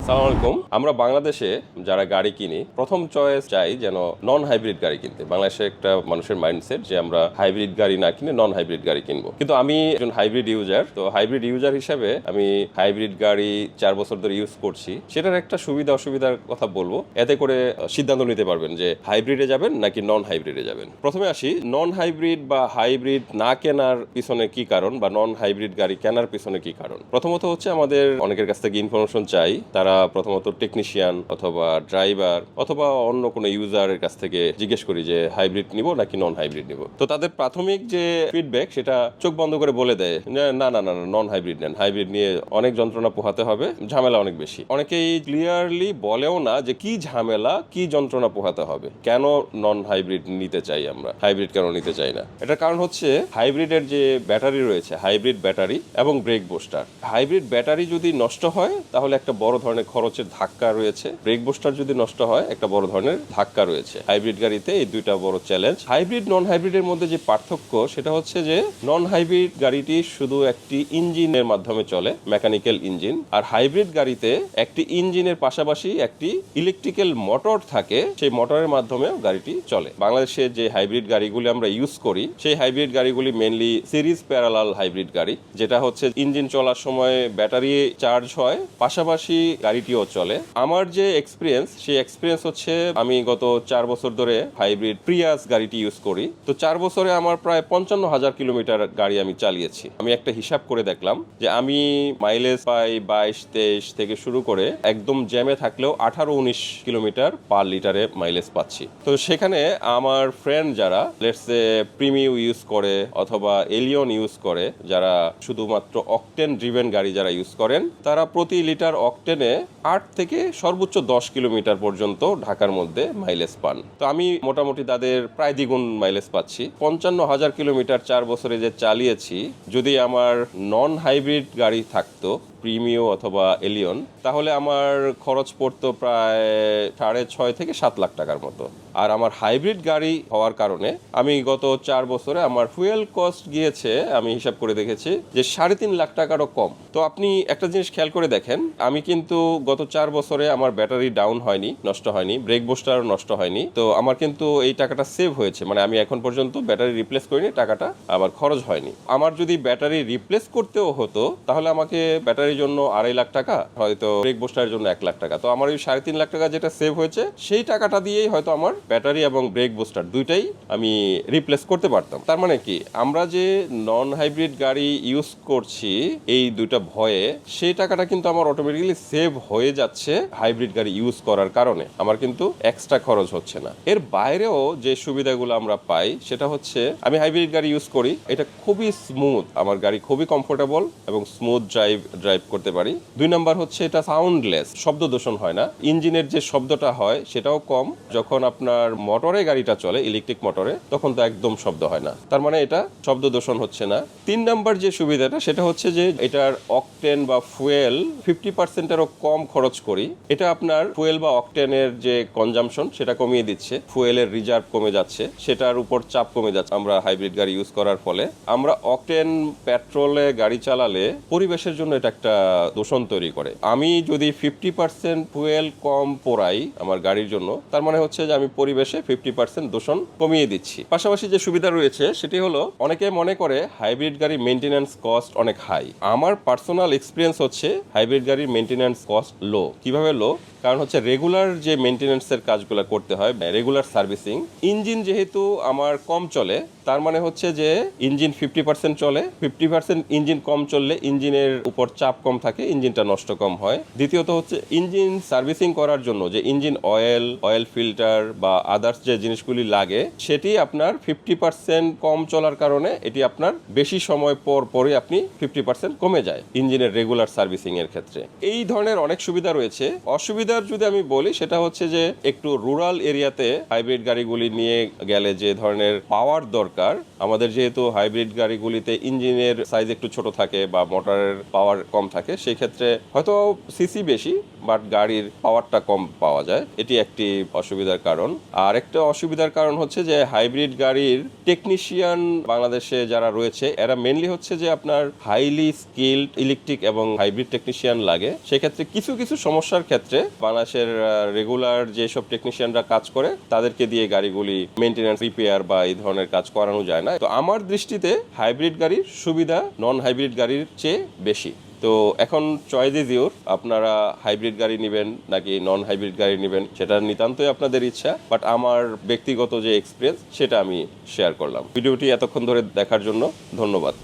আসসালামু আলাইকুম। আমরা বাংলাদেশে যারা গাড়ি কিনি প্রথম চয়েস চাই যেন নন হাইব্রিড গাড়ি কিনতে। বাংলাদেশে একটা মানুষের মাইন্ডসেট যে আমরা হাইব্রিড গাড়ি না কিনে নন হাইব্রিড গাড়ি কিনবো, কিন্তু আমি একজন হাইব্রিড ইউজার। তো হাইব্রিড ইউজার হিসেবে আমি হাইব্রিড গাড়ি 4 বছর ধরে ইউজ করছি। সেটার একটা সুবিধা অসুবিধার কথা বলবো, এতে করে সিদ্ধান্ত নিতে পারবেন যে হাইব্রিডে যাবেন নাকি নন হাইব্রিডে যাবেন। প্রথমে আসি নন হাইব্রিড বা হাইব্রিড না কেনার পিছনে কি কারণ, বা নন হাইব্রিড গাড়ি কেনার পিছনে কি কারণ। প্রথমত হচ্ছে আমাদের অনেকের কাছ থেকে ইনফরমেশন চাই। তারা প্রথমত টেকনিশিয়ান অথবা ড্রাইভার অথবা অন্য কোনো ইউজারের কাছ থেকে জিজ্ঞেস করি যে হাইব্রিড নিব নাকি নন হাইব্রিড নিব। তো তাদের প্রাথমিক যে ফিডব্যাক সেটা চোখ বন্ধ করে বলে দেয় না না না নন হাইব্রিড নেন, হাইব্রিড নিয়ে অনেক যন্ত্রণা পোহাতে হবে, ঝামেলা অনেক বেশি। অনেকেই ক্লিয়ারলি বলেও না যে কি ঝামেলা কি যন্ত্রণা পোহাতে হবে, কেন নন হাইব্রিড নিতে চাই, আমরা হাইব্রিড কেন নিতে চাই না। এটার কারণ হচ্ছে হাইব্রিডের যে ব্যাটারি রয়েছে, হাইব্রিড ব্যাটারি এবং ব্রেক বুস্টার। হাইব্রিড ব্যাটারি যদি নষ্ট হয় তাহলে একটা বড় ধরনের খরচের ধাক্কা রয়েছে, ব্রেক বুস্টার যদি নষ্ট হয় একটা বড় ধরনের ধাক্কা রয়েছে। হাইব্রিড গাড়িতে এই দুইটা বড় চ্যালেঞ্জ। হাইব্রিড নন হাইব্রিডের মধ্যে যে পার্থক্য সেটা হচ্ছে যে নন হাইব্রিড গাড়িটি শুধু একটি ইঞ্জিনের মাধ্যমে চলে, মেকানিক্যাল ইঞ্জিন, আর হাইব্রিড গাড়িতে একটি ইঞ্জিনের পাশাপাশি একটি ইলেকট্রিক্যাল মোটর থাকে, সেই মোটরের মাধ্যমেও গাড়িটি চলে। বাংলাদেশে যে হাইব্রিড গাড়িগুলি আমরা ইউজ করি সেই হাইব্রিড গাড়িগুলি মেনলি সিরিজ প্যারালাল হাইব্রিড গাড়ি, যেটা হচ্ছে ইঞ্জিন চলার সময় ব্যাটারি চার্জ হয়, পাশাপাশি গাড়িটিও চলে। আমার যে এক্সপিরিয়েন্স সেই এক্সপিরিয়েন্স হচ্ছে আমি গত 4 বছর ধরে হাইব্রিড প্রিয়াস গাড়িটি ইউজ করি। তো 4 বছরে আমার প্রায় 55,000 কিলোমিটার গাড়ি আমি চালিয়েছি। আমি একটা হিসাব করে দেখলাম যে আমি মাইলেজ পাই 22-23 থেকে শুরু করে একদম জ্যামে থাকলেও 18-19 কিলোমিটার পার লিটারে মাইলেজ পাচ্ছি। তো সেখানে আমার ফ্রেন্ড যারা লেটস সে প্রিমিও ইউজ করে অথবা এলিয়ন ইউজ করে, যারা শুধুমাত্র অকটেন ড্রিভেন গাড়ি যারা ইউজ করেন, তারা প্রতি লিটার অকটেনে 8 থেকে সর্বোচ্চ 10 কিলোমিটার পর্যন্ত ঢাকার মধ্যে মাইলেজ পান। তো আমি মোটামুটি তাদের প্রায় দ্বিগুণ মাইলেজ পাচ্ছি। 55,000 কিলোমিটার 4 বছরে যে চালিয়েছি, যদি আমার নন হাইব্রিড গাড়ি থাকতো প্রিমিও অথবা এলিয়ন, তাহলে আমার খরচ পড়তো প্রায় 6.5 থেকে 7 লাখ টাকার মতো। আর আমার হাইব্রিড গাড়ি হওয়ার কারণে আমি গত 4 বছরে আমার ফুয়েল কস্ট গিয়েছে, আমি হিসাব করে দেখেছি যে 3.5 লাখ টাকারও কম। তো আপনি একটা জিনিস খেয়াল করে দেখেন, আমি কিন্তু গত 4 বছরে আমার ব্যাটারি ডাউন হয়নি, নষ্ট হয়নি, ব্রেক বুস্টারও নষ্ট হয়নি। তো আমার কিন্তু এই টাকাটা সেভ হয়েছে, মানে আমি এখন পর্যন্ত ব্যাটারি রিপ্লেস করিনি, টাকাটা আমার খরচ হয়নি। আমার যদি ব্যাটারি রিপ্লেস করতেও হতো তাহলে আমাকে ব্যাটারির জন্য 2.5 লাখ টাকা, হয়তো ব্রেক বুস্টারের জন্য 1 লাখ টাকা। তো আমার ওই 3.5 লাখ টাকা যেটা সেভ হয়েছে সেই টাকাটা দিয়েই হয়তো আমার ব্যাটারি এবং ব্রেক বুস্টার দুইটাই আমি রিপ্লেস করতে পারতাম। তার মানে কি, আমরা যে নন হাইব্রিড গাড়ি ইউজ করছি এই দুইটা ভয়ে, সেই টাকাটা কিন্তু আমার অটোমেটিক্যালি সেভ হয়ে যাচ্ছে হাইব্রিড গাড়ি ইউজ করার কারণে, আমার কিন্তু এক্সট্রা খরচ হচ্ছে না। এর বাইরেও যে সুবিধাগুলো আমরা পাই সেটা হচ্ছে, আমি হাইব্রিড গাড়ি ইউজ করি, এটা খুবই স্মুথ, আমার গাড়ি খুবই কমফোর্টেবল এবং স্মুথ ড্রাইভ করতে পারি। 2 নাম্বার হচ্ছে এটা সাউন্ডলেস, শব্দ দূষণ হয় না, ইঞ্জিনের যে শব্দটা হয় সেটাও কম। যখন আপনার মোটরে গাড়িটা চলে, ইলেকট্রিক মোটরে, তখন তো একদম শব্দ হয় না, তার মানে এটা শব্দ দূষণ হচ্ছে না। 3 নাম্বার যে সুবিধাটা সেটা হচ্ছে যে এটার অকটেন বা ফুয়েল 50%-এরও কম খরচ করি। এটা আপনার ফুয়েল বা অকটেনের যে কনজাম্পশন সেটা কমিয়ে দিচ্ছে, ফুয়েলের রিজার্ভ কমে যাচ্ছে, সেটার উপর চাপ কমে যাচ্ছে আমরা হাইব্রিড গাড়ি ইউজ করার ফলে। আমরা অকটেন পেট্রোলে গাড়ি চালালে পরিবেশের জন্য এটা একটা দূষণ তৈরি করে। আমি যদি 50% ফুয়েল কম পোড়াই আমার গাড়ির জন্য, তার মানে হচ্ছে যে আমি পরিবেশে 50% দূষণ কমিয়ে দিচ্ছি। পাশাপাশি যে সুবিধা রয়েছে সেটি হলো, অনেকে মনে করে হাইব্রিড গাড়ি মেইনটেনেন্স কস্ট অনেক হাই। আমার পার্সোনাল এক্সপিরিয়েন্স হচ্ছে হাইব্রিড গাড়ির মেইনটেনেন্স কস্ট লো। কিভাবে লো? কারণ হচ্ছে রেগুলার যে মেইনটেনেন্সের কাজগুলো করতে হয়, রেগুলার সার্ভিসিং। ইঞ্জিন যেহেতু আমার কম চলে, তার মানে হচ্ছে যে ইঞ্জিন 50% চলে, 50% ইঞ্জিন কম চললে ইঞ্জিনের উপর চাপ কম থাকে, ইঞ্জিনটা নষ্ট কম হয়। দ্বিতীয়ত হচ্ছে ইঞ্জিন সার্ভিসিং করার জন্য যে ইঞ্জিন অয়েল ফিল্টার বা আদার্স যে জিনিসগুলি লাগে, সেটি আপনার 50% কম চলার কারণে এটি আপনার বেশি সময় পরে আপনি 50% কমে যায় ইঞ্জিনের রেগুলার সার্ভিসিং এর ক্ষেত্রে। এই ধরনের অনেক সুবিধা রয়েছে। অসুবিধার যদি আমি বলি সেটা হচ্ছে যে একটু রুরাল এরিয়াতে হাইব্রিড গাড়িগুলি নিয়ে গেলে যে ধরনের পাওয়ার দরকার, আমাদের যেহেতু হাইব্রিড গাড়িগুলিতে ইঞ্জিনের সাইজ একটু ছোট থাকে বা মোটরের পাওয়ার কম থাকে, সেই ক্ষেত্রে হয়তো সিসি বেশি বাট গাড়ির পাওয়ারটা কম পাওয়া যায়, এটি একটি অসুবিধার কারণ। আর একটা অসুবিধার কারণ হচ্ছে যে হাইব্রিড গাড়ির টেকনিশিয়ান বাংলাদেশে যারা রয়েছে এরা মেনলি হচ্ছে যে আপনার হাইলি স্কিলড ইলেকট্রিক এবং হাইব্রিড টেকনিশিয়ান লাগে। সেক্ষেত্রে কিছু কিছু সমস্যার ক্ষেত্রে বাংলাদেশের রেগুলার যেসব টেকনিশিয়ানরা কাজ করে তাদেরকে দিয়ে গাড়িগুলি মেনটেন্যান্স রিপেয়ার বা এই ধরনের কাজ করানো যায় না। তো আমার দৃষ্টিতে হাইব্রিড গাড়ির সুবিধা নন হাইব্রিড গাড়ির চেয়ে বেশি। তো এখন চয়েস ইজ ইউর, আপনারা হাইব্রিড গাড়ি নেবেন নাকি নন হাইব্রিড গাড়ি নেবেন সেটা নিতান্তই আপনাদের ইচ্ছা, বাট আমার ব্যক্তিগত যে এক্সপিরিয়েন্স সেটা আমি শেয়ার করলাম। ভিডিওটি এতক্ষণ ধরে দেখার জন্য ধন্যবাদ।